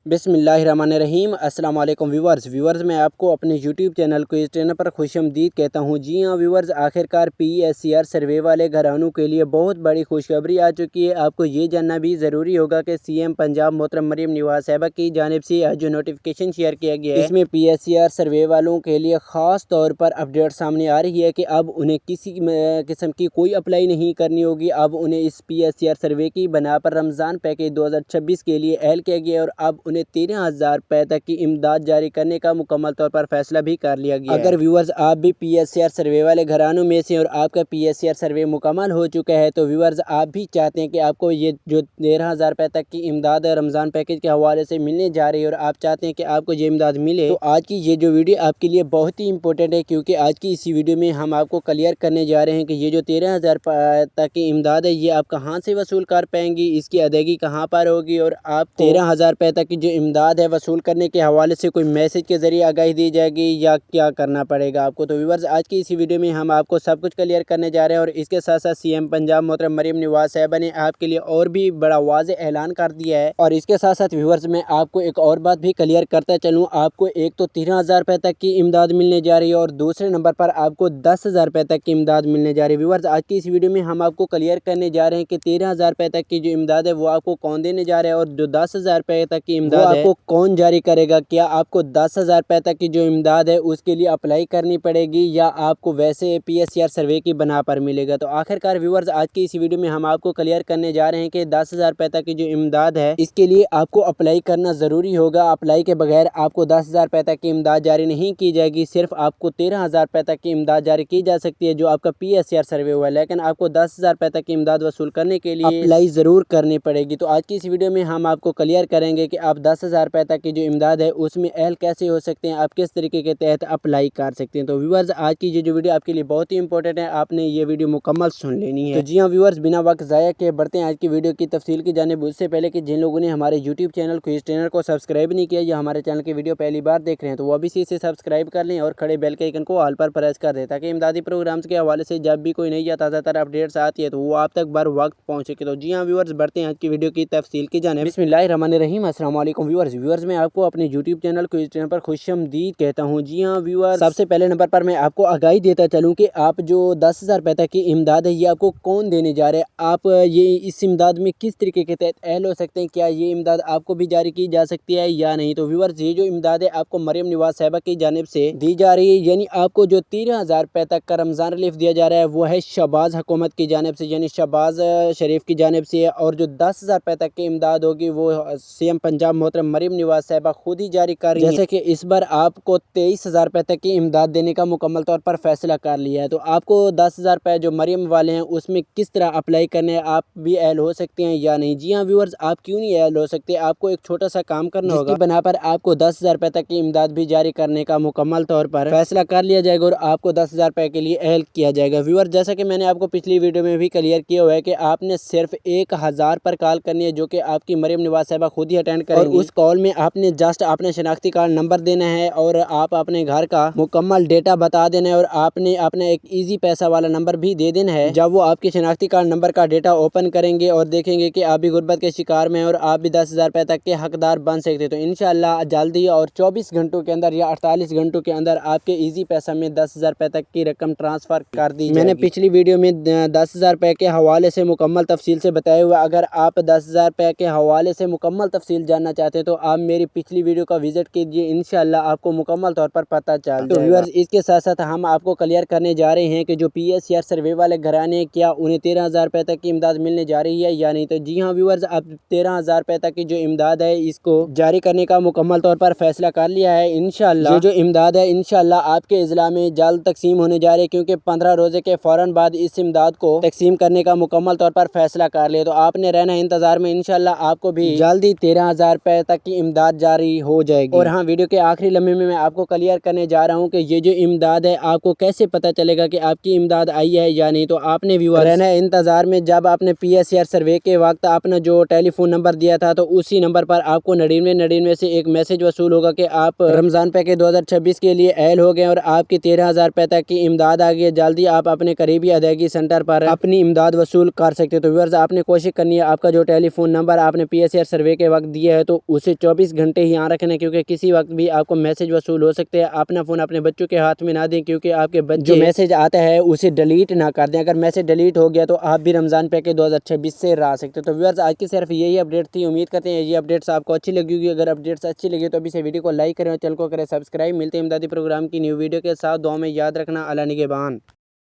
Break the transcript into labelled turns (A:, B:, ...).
A: बिस्मिल्लाहिर्रहमानिर्रहीम। अस्सलाम वालेकुम व्यूवर्स मैं आपको अपने यूट्यूब चैनल को इस चैनल पर खुशामदीद कहता हूं। जी हां व्यूवर्स, आखिरकार PSCR सर्वे वाले घरानों के लिए बहुत बड़ी खुशखबरी आ चुकी है। आपको ये जानना भी ज़रूरी होगा कि CM पंजाब मोहतरम मरीम नवाज साहिबा की जानिब से आज जो नोटिफिकेशन शेयर किया गया है, इसमें PSCR सर्वे वालों के लिए ख़ास तौर पर अपडेट सामने आ रही है कि अब उन्हें किसी किस्म की कोई अप्लाई नहीं करनी होगी। अब उन्हें इस PSCR सर्वे की बना पर रमज़ान पैकेज 2026 के लिए अहल किया गया और अब उन्हें 13,000 रुपये तक की इमदाद जारी करने का मुकम्मल तौर पर फैसला भी कर लिया गया है। अगर व्यूवर्स आप भी PSCR सर्वे वाले घरानों में से और आपका PSCR सर्वे मुकम्मल हो चुका है तो व्यूवर्स आप भी चाहते हैं कि आपको ये जो 13,000 रुपये तक की इमदाद रमज़ान पैकेज के हवाले से मिलने जा रही है और आप चाहते हैं कि आपको ये इमदाद मिले, तो आज की ये जो वीडियो आपके लिए बहुत ही इंपॉर्टेंट है, क्योंकि आज की इसी वीडियो में हम आपको क्लियर करने जा रहे हैं कि ये जो 13,000 तक की इमदाद है ये आप कहाँ से वसूल कर पाएंगी, इसकी अदायगी कहाँ पर होगी और आप 13,000 रुपये तक की जो इमदाद है वसूल करने के हवाले से कोई मैसेज के ज़रिए आगाही दी जाएगी या क्या करना पड़ेगा आपको। तो व्यूवर्स आज की इसी वीडियो में हम आपको सब कुछ क्लियर करने जा रहे हैं और इसके साथ साथ CM पंजाब मोहतरम मरीम नवाज साहिबा ने आपके लिए और भी बड़ा वाज़ेह ऐलान कर दिया है। और इसके साथ साथ व्यूवर्स मैं आपको एक और बात भी क्लियर करता चलूँ, आपको एक तो 13,000 रुपये तक की इमदाद मिलने जा रही है और दूसरे नंबर पर आपको 10,000 रुपये तक की इमदाद मिलने जा रही है। व्यूवर्स आज की इस वीडियो में हम आपको क्लियर करने जा रहे हैं कि 13,000 रुपये तक की जो इमदाद है वो आपको कौन देने जा रहा है और जो 10,000 रुपये तक की इमदाद आपको कौन जारी करेगा। क्या आपको 10,000 रुपये तक की जो इमदाद है उसके लिए अप्लाई करनी पड़ेगी या आपको वैसे PSCR सर्वे की बना पर मिलेगा। तो आखिरकार व्यूवर्स आज की इस वीडियो में हम आपको क्लियर करने जा रहे हैं कि 10,000 रुपये तक की जो इमदाद है इसके लिए आपको अप्लाई करना ज़रूरी होगा। अप्लाई के बगैर आपको 10,000 रुपये तक की इमदाद जारी नहीं की जाएगी। सिर्फ आपको 13,000 रुपये तक की इमदाद जारी की जा सकती है जो आपका PSCR सर्वे हुआ है, लेकिन आपको 10,000 रुपये तक की इमदाद वसूल करने के लिए अप्लाई ज़रूर करनी पड़ेगी। तो आज की इस वीडियो में हम आपको क्लियर करेंगे कि आप 10,000 रुपये तक की जो इमदाद है उसमें अहल कैसे हो सकते हैं, आप किस तरीके के तहत अप्लाई कर सकते हैं। तो व्यूवर्स आज की ये जो वीडियो आपके लिए बहुत ही इंपॉर्टेंट है, आपने ये वीडियो मुकम्मल सुन लेनी है। तो जी हाँ व्यूवर्स, बिना वक्त ज़ाया के बढ़ते हैं आज की वीडियो की तफसील की जानिब। उससे पहले कि जिन लोगों ने हमारे यूट्यूब चैनल को इस चैनल को सब्सक्राइब नहीं किया या हमारे चैनल की वीडियो पहली बार देख रहे हैं तो वो अभी से सब्सक्राइब कर लें और खड़े बेल के आइकन को ऑल पर प्रेस कर दें ताकि इमदादी प्रोग्राम्स के हवाले से जब भी कोई नई या ताज़ा तर अपडेट्स आती है तो वो आप तक बर वक्त पहुँचे। तो जी हाँ व्यूवर्स, बढ़ते हैं आज की वीडियो की तफसील की जानिब। बिस्मिल्लाहिर्रहमानिर्रहीम। अस्सलाम वालेकुम व्यूवर्स मैं आपको अपने यूट्यूब चैनल को इस चैनल पर खुशामदीद कहता हूँ। जी हाँ व्यूवर्स, सबसे पहले नंबर पर मैं आपको आगाही देता चलूँ कि आप जो 10,000 रुपये तक की इमदाद है ये आपको कौन देने जा रहे हैं, आप ये इस इमदाद में किस तरीके के तहत अहल हो सकते हैं, क्या ये इमदाद आपको भी जारी की जा सकती है या नहीं। तो व्यूवर्स ये जो इमदाद है आपको मरीम नवाज साहिबा की जानिब से दी जा रही है, यानी आपको जो 13,000 रुपये तक का रमज़ान रिलीफ दिया जा रहा है वो है शहबाज हुकूमत की जानिब से, यानी शहबाज शरीफ की जानिब से। और जो 10,000 रुपये तक की इमदाद होगी वो CM पंजाब मोहतरम मरीम नवाज साहिबा खुद ही जारी कर रही है। जैसे कि इस बार आपको 23,000 रुपये तक की इमदाद देने का मुकम्मल तौर पर फैसला कर लिया है। तो आपको 10,000 रुपये जो मरीम वाले हैं उसमें किस तरह अप्लाई करने हैं, आप भी अहल हो सकते हैं या नहीं। जी हाँ व्यूअर्स, आप क्यों नहीं अहल हो सकते, आपको एक छोटा सा काम करना होगा, जिसकी बना पर आपको 10,000 रुपये तक की इमदाद भी जारी करने का मुकम्मल तौर पर फैसला कर लिया जाएगा और आपको 10,000 रुपये के लिए अहल किया जाएगा। व्यूअर्स जैसा कि मैंने आपको पिछली वीडियो में भी क्लियर किया हुआ है कि आपने सिर्फ 1,000 पर कॉल करनी है जो कि आपकी मरीम नवाज साहिबा खुद ही अटेंड करेंगी। और उस कॉल में आपने जस्ट अपने शनाख्ती कार्ड नंबर देना है और आप अपने घर का मुकम्मल डेटा बता देना है और आपने अपना एक इजी पैसा वाला नंबर भी दे देना है। जब वो आपके शनाख्ती कार्ड नंबर का डेटा ओपन करेंगे और देखेंगे कि आप भी गुर्बत के शिकार में और आप भी 10,000 रुपये तक के हकदार बन सकते हैं तो इंशाल्लाह जल्दी और 24 घंटों के अंदर या 48 घंटों के अंदर आपके इजी पैसा में 10,000 रुपये तक की रकम ट्रांसफ़र कर दी। मैंने पिछली वीडियो में 10,000 रुपये के हवाले से मुकम्मल तफसील से बताया हुआ, अगर आप 10,000 रुपये के हवाले से मुकम्मल तफसील जानना चाहते हैं तो आप मेरी पिछली वीडियो का विजिट कीजिए, इंशाल्लाह आपको मुकम्मल तौर पर पता चल जाएगा। तो व्यूअर्स इसके साथ साथ हम आपको क्लियर करने जा रहे हैं कि जो PSCR सर्वे वाले घराने क्या उन्हें 13,000 रुपये तक की इमदाद मिलने जा रही है या नहीं। तो जी हाँ व्यूअर्स, अब 13,000 रुपये तक की जो इमदाद है इसको जारी करने का मुकम्मल तौर पर फैसला कर लिया है। इंशाल्लाह ये जो इमदाद है इंशाल्लाह आपके इजला में जल्द तकसीम होने जा रही है, क्योंकि 15 रोजे के फौरन बाद इस इमदाद को तकसीम करने का मुकम्मल तौर पर फैसला कर लिया। तो आपने रहना इंतजार में, इंशाल्लाह आपको भी जल्दी 13,000 रुपये तक की इमदाद जारी हो जाएगी। और हाँ, वीडियो के आखिरी लम्हे में मैं आपको क्लियर करने जा रहा हूँ कि ये जो इमदाद है आपको कैसे पता चलेगा कि आपकी इमदाद आई है या नहीं। तो आपने व्यूअर्स रहना इंतजार में, जब आपने PSCR सर्वे के वक्त अपना जो टेलीफोन नंबर दिया था तो उसी नंबर पर आपको 9999 से एक मैसेज वसूल होगा कि आप रमज़ान पैकेज 2026 के लिए अहल हो गए और आपकी 13,000 रुपये तक की इमदाद आ गई है। जल्दी आप अपने करीबी अदायगी सेंटर पर अपनी इमदाद वसूल कर सकते हो। तो व्यूअर्स आपने कोशिश करनी है, आपका जो टेलीफोन नंबर आपने PSCR सर्वे के वक्त दिया है तो तो उसे 24 घंटे ही यहाँ रखना, क्योंकि किसी वक्त भी आपको मैसेज वसूल हो सकते हैं। अपना फ़ोन अपने बच्चों के हाथ में ना दें, क्योंकि आपके बच्चे जो मैसेज आता है उसे डिलीट ना कर दें। अगर मैसेज डिलीट हो गया तो आप भी रमज़ान पैकेज 2026 से रह सकते हो। तो व्यूअर्स, आज की सिर्फ यही अपडेट थी। उम्मीद करते हैं ये अपडेट्स आपको अच्छी लगी होगी। अगर अपडेट्स अच्छी लगी तो अभी से वीडियो को लाइक करें और चैनल को करें सब्सक्राइब। मिलते हैं इमदादी प्रोग्राम की न्यू वीडियो के साथ। दुआ में याद रखना। अल्लाह निगहबान।